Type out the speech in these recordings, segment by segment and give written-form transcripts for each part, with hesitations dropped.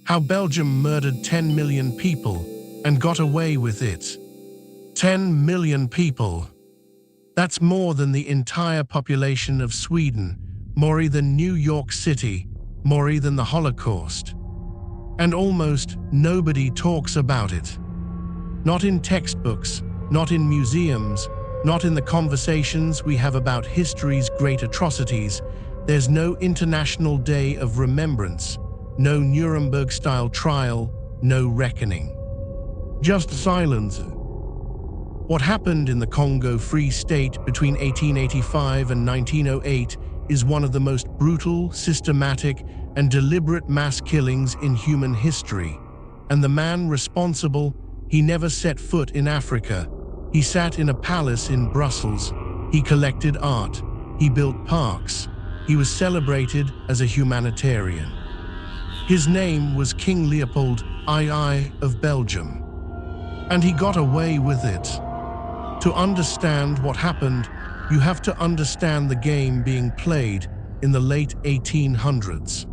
How Belgium murdered 10 million people and got away with it. 10 million people. That's more than the entire population of Sweden, more than New York City, more than the Holocaust. And almost nobody talks about it. Not in textbooks, not in museums, not in the conversations we have about history's great atrocities. There's no International Day of Remembrance, no Nuremberg-style trial, no reckoning. Just silence. What happened in the Congo Free State between 1885 and 1908 is one of the most brutal, systematic, and deliberate mass killings in human history. And the man responsible, he never set foot in Africa. He sat in a palace in Brussels. He collected art. He built parks. He was celebrated as a humanitarian. His name was King Leopold II of Belgium. And he got away with it. To understand what happened, you have to understand the game being played in the late 1800s.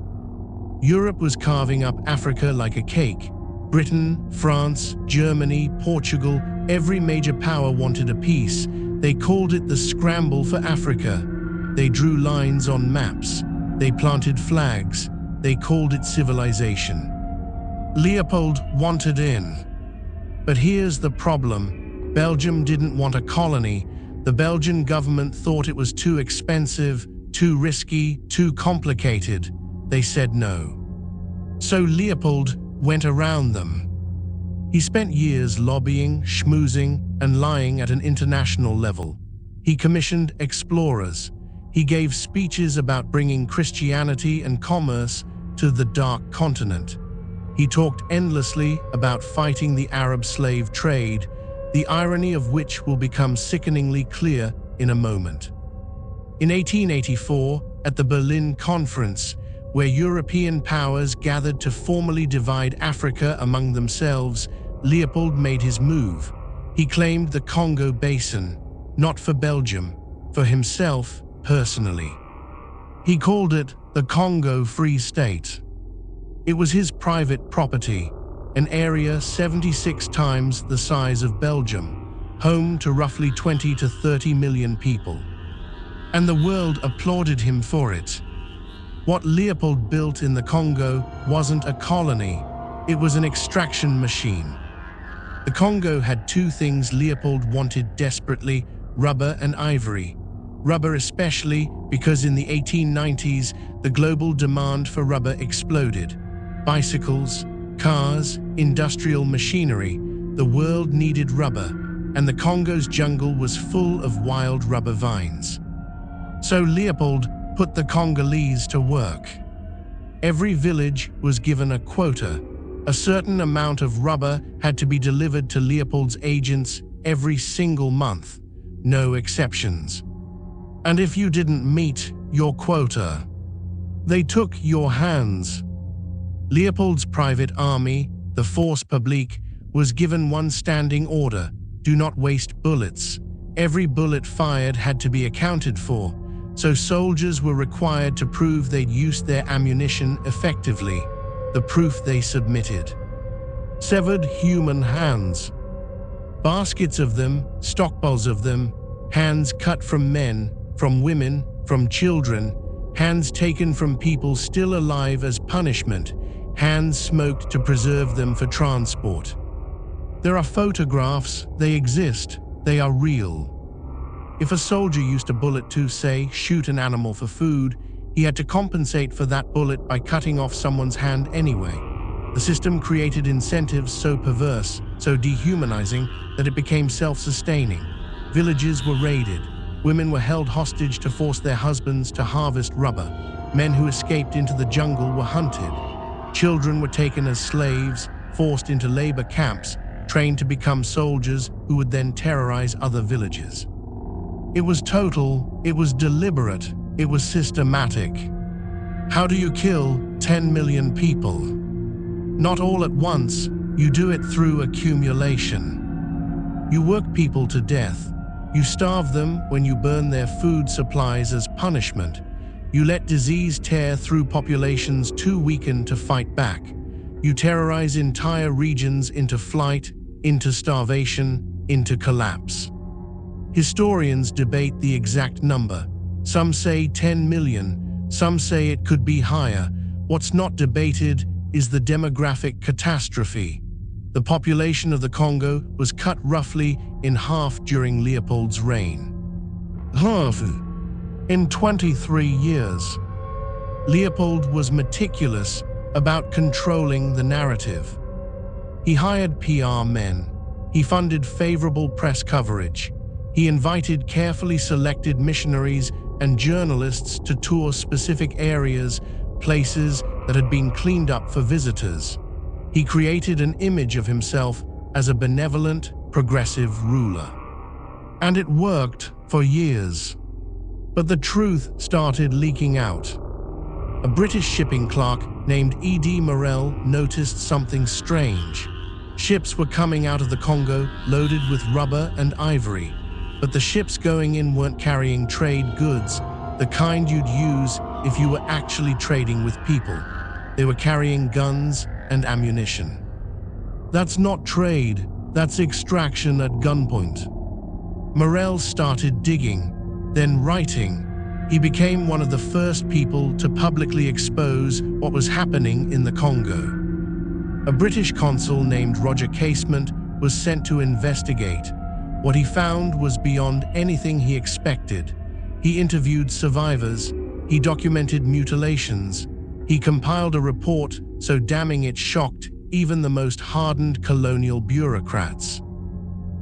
Europe was carving up Africa like a cake. Britain, France, Germany, Portugal, every major power wanted a piece. They called it the scramble for Africa. They drew lines on maps. They planted flags. They called it civilization. Leopold wanted in. But here's the problem. Belgium didn't want a colony. The Belgian government thought it was too expensive, too risky, too complicated. They said no. So Leopold went around them. He spent years lobbying, schmoozing, and lying at an international level. He commissioned explorers. He gave speeches about bringing Christianity and commerce to the Dark Continent. He talked endlessly about fighting the Arab slave trade, the irony of which will become sickeningly clear in a moment. In 1884, at the Berlin Conference, where European powers gathered to formally divide Africa among themselves, Leopold made his move. He claimed the Congo Basin, not for Belgium, for himself personally. He called it the Congo Free State. It was his private property, an area 76 times the size of Belgium, home to roughly 20 to 30 million people. And the world applauded him for it. What Leopold built in the Congo wasn't a colony, it was an extraction machine. The Congo had two things Leopold wanted desperately: rubber and ivory. Rubber especially because in the 1890s, the global demand for rubber exploded. Bicycles, cars, industrial machinery, the world needed rubber, and the Congo's jungle was full of wild rubber vines. So Leopold put the Congolese to work. Every village was given a quota. A certain amount of rubber had to be delivered to Leopold's agents every single month, no exceptions. And if you didn't meet your quota, they took your hands. Leopold's private army, the Force Publique, was given one standing order: do not waste bullets. Every bullet fired had to be accounted for, so soldiers were required to prove they'd used their ammunition effectively, the proof they submitted. Severed human hands. Baskets of them, stockpiles of them, hands cut from men, from women, from children, hands taken from people still alive as punishment, hands smoked to preserve them for transport. There are photographs, they exist, they are real. If a soldier used a bullet to, say, shoot an animal for food, he had to compensate for that bullet by cutting off someone's hand anyway. The system created incentives so perverse, so dehumanizing, that it became self-sustaining. Villages were raided. Women were held hostage to force their husbands to harvest rubber. Men who escaped into the jungle were hunted. Children were taken as slaves, forced into labor camps, trained to become soldiers who would then terrorize other villages. It was total, it was deliberate, it was systematic. How do you kill 10 million people? Not all at once, you do it through accumulation. You work people to death. You starve them when you burn their food supplies as punishment. You let disease tear through populations too weakened to fight back. You terrorize entire regions into flight, into starvation, into collapse. Historians debate the exact number. Some say 10 million, some say it could be higher. What's not debated is the demographic catastrophe. The population of the Congo was cut roughly in half during Leopold's reign. Half in 23 years. Leopold was meticulous about controlling the narrative. He hired PR men. He funded favorable press coverage. He invited carefully selected missionaries and journalists to tour specific areas, places that had been cleaned up for visitors. He created an image of himself as a benevolent, progressive ruler. And it worked for years. But the truth started leaking out. A British shipping clerk named E.D. Morel noticed something strange. Ships were coming out of the Congo loaded with rubber and ivory, but the ships going in weren't carrying trade goods, the kind you'd use if you were actually trading with people. They were carrying guns and ammunition. That's not trade, that's extraction at gunpoint. Morel started digging, then writing. He became one of the first people to publicly expose what was happening in the Congo. A British consul named Roger Casement was sent to investigate. What he found was beyond anything he expected. He interviewed survivors, he documented mutilations, he compiled a report so damning it shocked even the most hardened colonial bureaucrats.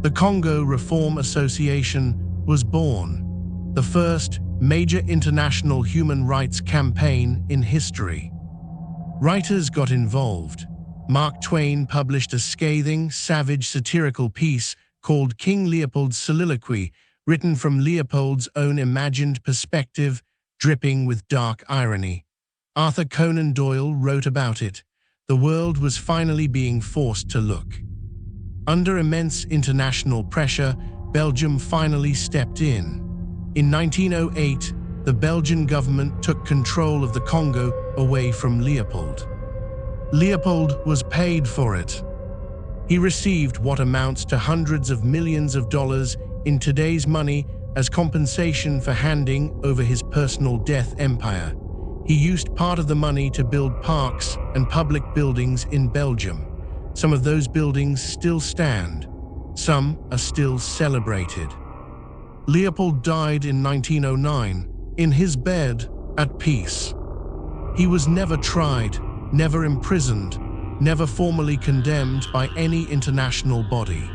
The Congo Reform Association was born, the first major international human rights campaign in history. Writers got involved. Mark Twain published a scathing, savage, satirical piece called King Leopold's Soliloquy, written from Leopold's own imagined perspective, dripping with dark irony. Arthur Conan Doyle wrote about it. The world was finally being forced to look. Under immense international pressure, Belgium finally stepped in. In 1908, the Belgian government took control of the Congo away from Leopold. Leopold was paid for it. He received what amounts to hundreds of millions of dollars in today's money as compensation for handing over his personal death empire. He used part of the money to build parks and public buildings in Belgium. Some of those buildings still stand. Some are still celebrated. Leopold died in 1909, in his bed, at peace. He was never tried, never imprisoned, never formally condemned by any international body.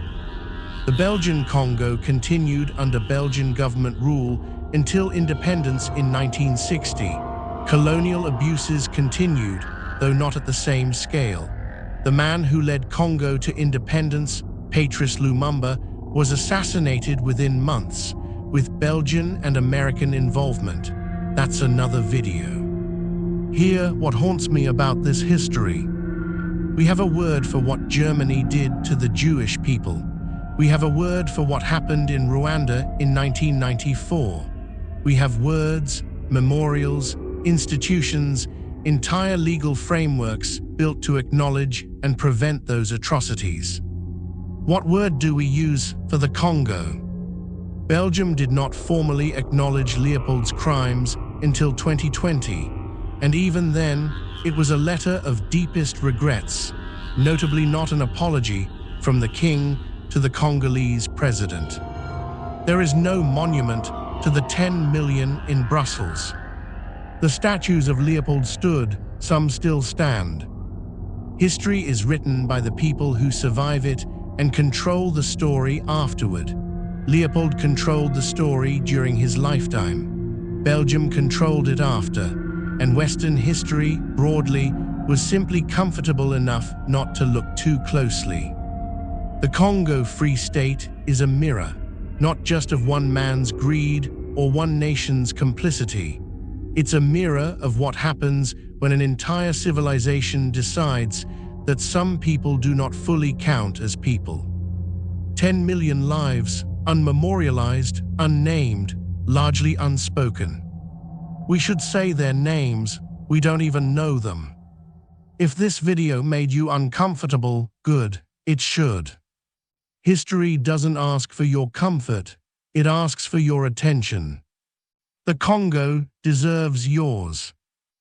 The Belgian Congo continued under Belgian government rule until independence in 1960. Colonial abuses continued, though not at the same scale. The man who led Congo to independence, Patrice Lumumba, was assassinated within months, with Belgian and American involvement. That's another video. Hear what haunts me about this history. We have a word for what Germany did to the Jewish people. We have a word for what happened in Rwanda in 1994. We have words, memorials, institutions, entire legal frameworks built to acknowledge and prevent those atrocities. What word do we use for the Congo? Belgium did not formally acknowledge Leopold's crimes until 2020, and even then, it was a letter of deepest regrets, notably not an apology from the king to the Congolese president. There is no monument to the 10 million in Brussels. The statues of Leopold stood, some still stand. History is written by the people who survive it and control the story afterward. Leopold controlled the story during his lifetime. Belgium controlled it after, and Western history, broadly, was simply comfortable enough not to look too closely. The Congo Free State is a mirror, not just of one man's greed or one nation's complicity. It's a mirror of what happens when an entire civilization decides that some people do not fully count as people. 10 million lives, unmemorialized, unnamed, largely unspoken. We should say their names, we don't even know them. If this video made you uncomfortable, good, it should. History doesn't ask for your comfort, it asks for your attention. The Congo deserves yours.